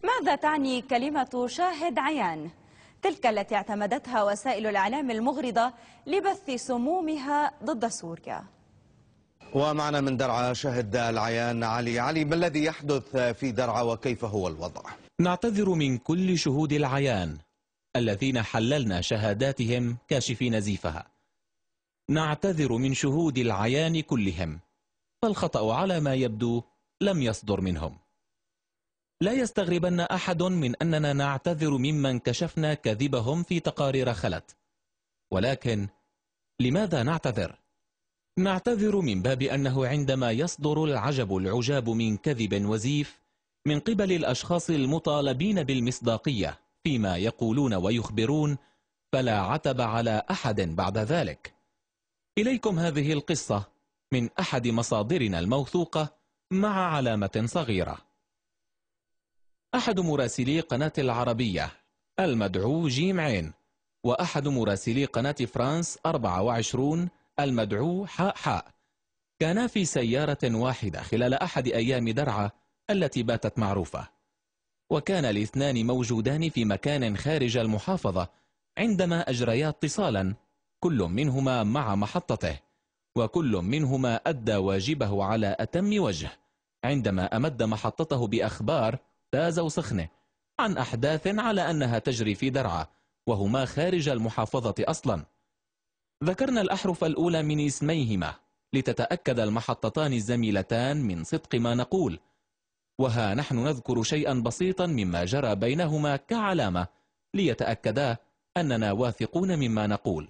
ماذا تعني كلمة شاهد عيان؟ تلك التي اعتمدتها وسائل الإعلام المغرضة لبث سمومها ضد سوريا. ومعنا من درعا شاهد العيان علي، ما الذي يحدث في درعا وكيف هو الوضع؟ نعتذر من كل شهود العيان الذين حللنا شهاداتهم كاشفين زيفها. نعتذر من شهود العيان كلهم، فالخطأ على ما يبدو لم يصدر منهم. لا يستغربن أحد من أننا نعتذر ممن كشفنا كذبهم في تقارير خلت، ولكن لماذا نعتذر؟ نعتذر من باب أنه عندما يصدر العجاب من كذب وزيف من قبل الأشخاص المطالبين بالمصداقية فيما يقولون ويخبرون، فلا عتب على أحد بعد ذلك. إليكم هذه القصة من أحد مصادرنا الموثوقة مع علامة صغيرة. أحد مراسلي قناة العربية المدعو جيم عين، وأحد مراسلي قناة فرانس 24 المدعو حاء حاء، كانا في سيارة واحدة خلال أحد أيام درعا التي باتت معروفة، وكان الاثنان موجودان في مكان خارج المحافظة عندما أجريا اتصالا، كل منهما مع محطته، وكل منهما أدى واجبه على أتم وجه عندما أمد محطته بأخبار تازة وسخنة عن أحداث على أنها تجري في درعا وهما خارج المحافظة أصلا. ذكرنا الأحرف الأولى من اسميهما لتتأكد المحطتان الزميلتان من صدق ما نقول، وها نحن نذكر شيئا بسيطا مما جرى بينهما كعلامة ليتأكدا أننا واثقون مما نقول.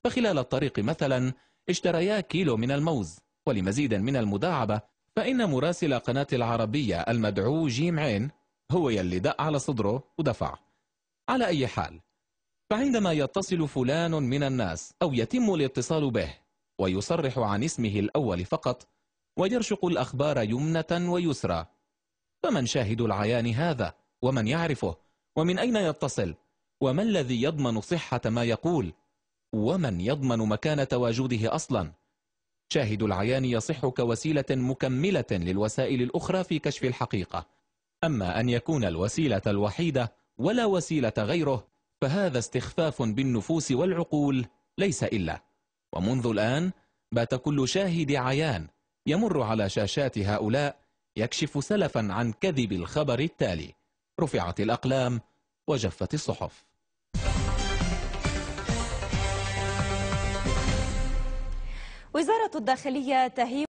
فخلال الطريق مثلا اشتريا كيلو من الموز، ولمزيد من المداعبة فإن مراسل قناة العربية المدعو جيم عين هو يلي دق على صدره ودفع. على أي حال، فعندما يتصل فلان من الناس أو يتم الاتصال به ويصرح عن اسمه الأول فقط ويرشق الأخبار يمنة ويسرى، فمن شاهد العيان هذا؟ ومن يعرفه؟ ومن أين يتصل؟ وما الذي يضمن صحة ما يقول؟ ومن يضمن مكان تواجده أصلا؟ شاهد العيان يصح كوسيلة مكملة للوسائل الأخرى في كشف الحقيقة، أما أن يكون الوسيلة الوحيدة ولا وسيلة غيره فهذا استخفاف بالنفوس والعقول ليس إلا. ومنذ الآن بات كل شاهد عيان يمر على شاشات هؤلاء يكشف سلفا عن كذب الخبر التالي: رفعت الأقلام وجفت الصحف. وزارة الداخلية تهيئ